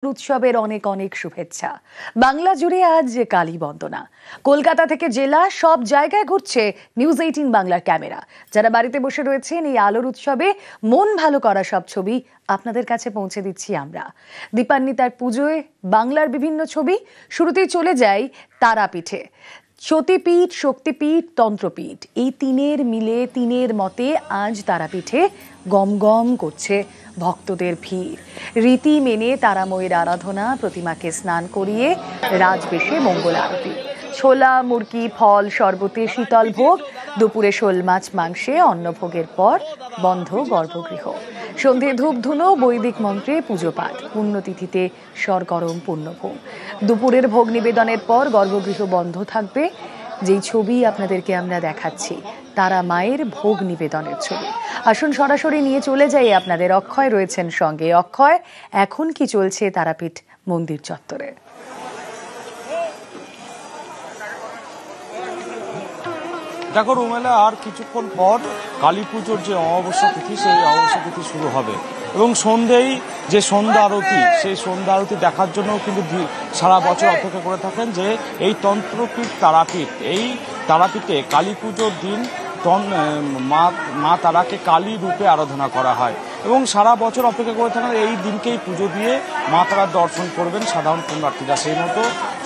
উৎসবের অনেক অনেক শুভেচ্ছা। বাংলা জুড়ে আজ কালী বন্দনা। কলকাতা থেকে জেলা সব জায়গায় ঘুরছে নিউজ 18 বাংলার ক্যামেরা। যারা বাড়িতে বসে রয়েছেন এই আলোর উৎসবে মন ভালো করা সব ছবি আপনাদের কাছে পৌঁছে দিচ্ছি আমরা। দীপান্বিতার পুজোয় বাংলার বিভিন্ন ছবি। শুরুতেই চলে যাই তারাপীঠে। সতীপীঠ, শক্তিপীঠ, তন্ত্রপীঠ, এই তিনের মতে আজ তারাপীঠে গম গম করছে ভক্তদের ভিড়। রীতি মেনে তারাময়ের আরাধনা, প্রতিমাকে স্নান করিয়ে রাজবেশে মঙ্গল আরতি, ছোলা, মুরগি, ফল, শরবতে শীতল ভোগ, দুপুরে শোল মাছ মাংসে অন্নভোগের পর বন্ধ গর্ভগৃহ। সন্ধে ধূপ ধুনো, বৈদিক মন্ত্রে পুজো পাঠ, পুণ্যতিথিতে সরগরম পুণ্যভোগ। দুপুরের ভোগ নিবেদনের পর গর্ভগৃহ বন্ধ থাকবে। যেই ছবি আপনাদেরকে আমরা দেখাচ্ছি তারা মায়ের ভোগ নিবেদনের ছবি। আসুন সরাসরি নিয়ে চলে যাই আপনাদের। অক্ষয় রয়েছেন সঙ্গে। অক্ষয়, এখন কি চলছে তারাপীঠ মন্দির চত্বরে? দেখো রুমেলা, আর কিছুক্ষণ পর কালী পুজোর যে অমাবস্যা তিথি, সেই অমাবস্যা তিথি শুরু হবে এবং সন্ধ্যেই যে সন্ধ্যা আরতি, সেই সন্ধ্যা আরতি দেখার জন্য কিন্তু সারা বছর অপেক্ষা করে থাকেন যে এই তারাপীঠ, এই তারাপীঠে কালী পুজোর দিন মা তারাকে কালী রূপে আরাধনা করা হয় এবং সারা বছর অপেক্ষা করে থাকেন এই দিনকেই পুজো দিয়ে মা তারার দর্শন করবেন সাধারণ পুণ্যার্থীরা। সেই মতো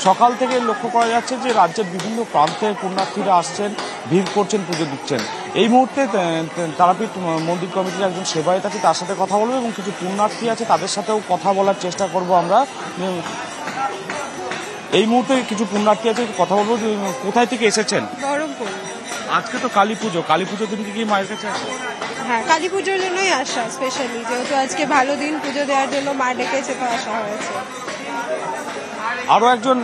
সকাল থেকে লক্ষ্য করা যাচ্ছে যে রাজ্যের বিভিন্ন প্রান্তে পুণ্যার্থীরা আসছেন, ভিড় করছেন, পুজো দিচ্ছেন। এই মুহূর্তে তারাপীঠ মন্দির কমিটির একজন সেবায়েত আছে, তার সাথে কথা বলবো এবং কিছু পুণ্যার্থী আছে তাদের সাথেও কথা বলার চেষ্টা করব আমরা। এই মুহূর্তে কিছু পুণ্যার্থী আছে, কথা বলবো। কোথায় থেকে এসেছেন? বহরমপুর। আজকে তো কালী পুজোর দিনকে কি মায়ের কাছে আসে? হ্যাঁ, কালী পুজোর জন্যই আসা, স্পেশালি যেহেতু আজকে ভালো দিন, পুজো দেওয়ার জন্য মা ডেকেছে, তো আসা হয়েছে। আরো একজন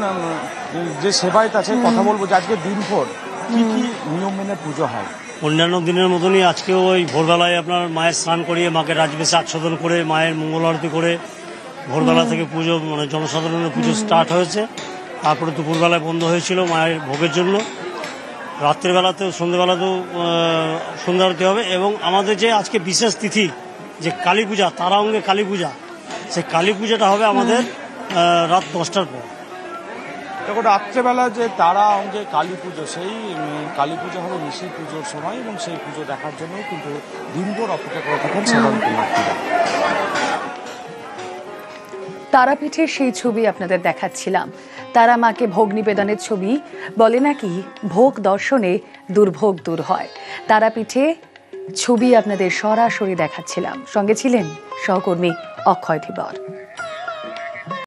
যে সেবায়েত আছে, কথা বলবো যে আজকে দিনভর কি কি নিয়ম মেনে পুজো হয়। অন্যান্য দিনের মতনই আজকেও ওই ভোরবেলায় আপনার মায়ের স্নান করিয়ে মাকে রাজবেশে আচ্ছাদন করে মায়ের মঙ্গল আরতি করে ভোরবেলা থেকে পুজো, মানে জনসাধারণের পুজো স্টার্ট হয়েছে। তারপরে দুপুরবেলায় বন্ধ হয়েছিল মায়ের ভোগের জন্য। রাত্রিবেলাতেও সন্ধ্যেবেলাতেও সন্ধ্যা আরতি হবে এবং আমাদের যে আজকে বিশেষ তিথি যে কালী পূজা, তারা অঙ্গে কালী পূজা, সেই কালী পূজাটা হবে আমাদের রাত 10টার পর। দেখো, রাত্রেবেলা যে তারা অঙ্গে কালী পুজো, সেই কালী পুজো হবে নিশি পুজোর সময় এবং সেই পুজো দেখার জন্য কিন্তু দিনভর অপেক্ষা করে থাকেন সাধারণ পুণ্যার্থীরা। তারাপীঠের সেই ছবি আপনাদের দেখাচ্ছিলাম। তারা মাকে ভোগ নিবেদনের ছবি। বলে নাকি ভোগ দর্শনে দুর্ভোগ দূর হয়। তারাপীঠে ছবি আপনাদের সরাসরি দেখাচ্ছিলাম। সঙ্গে ছিলেন সহকর্মী অক্ষয় ধীবর।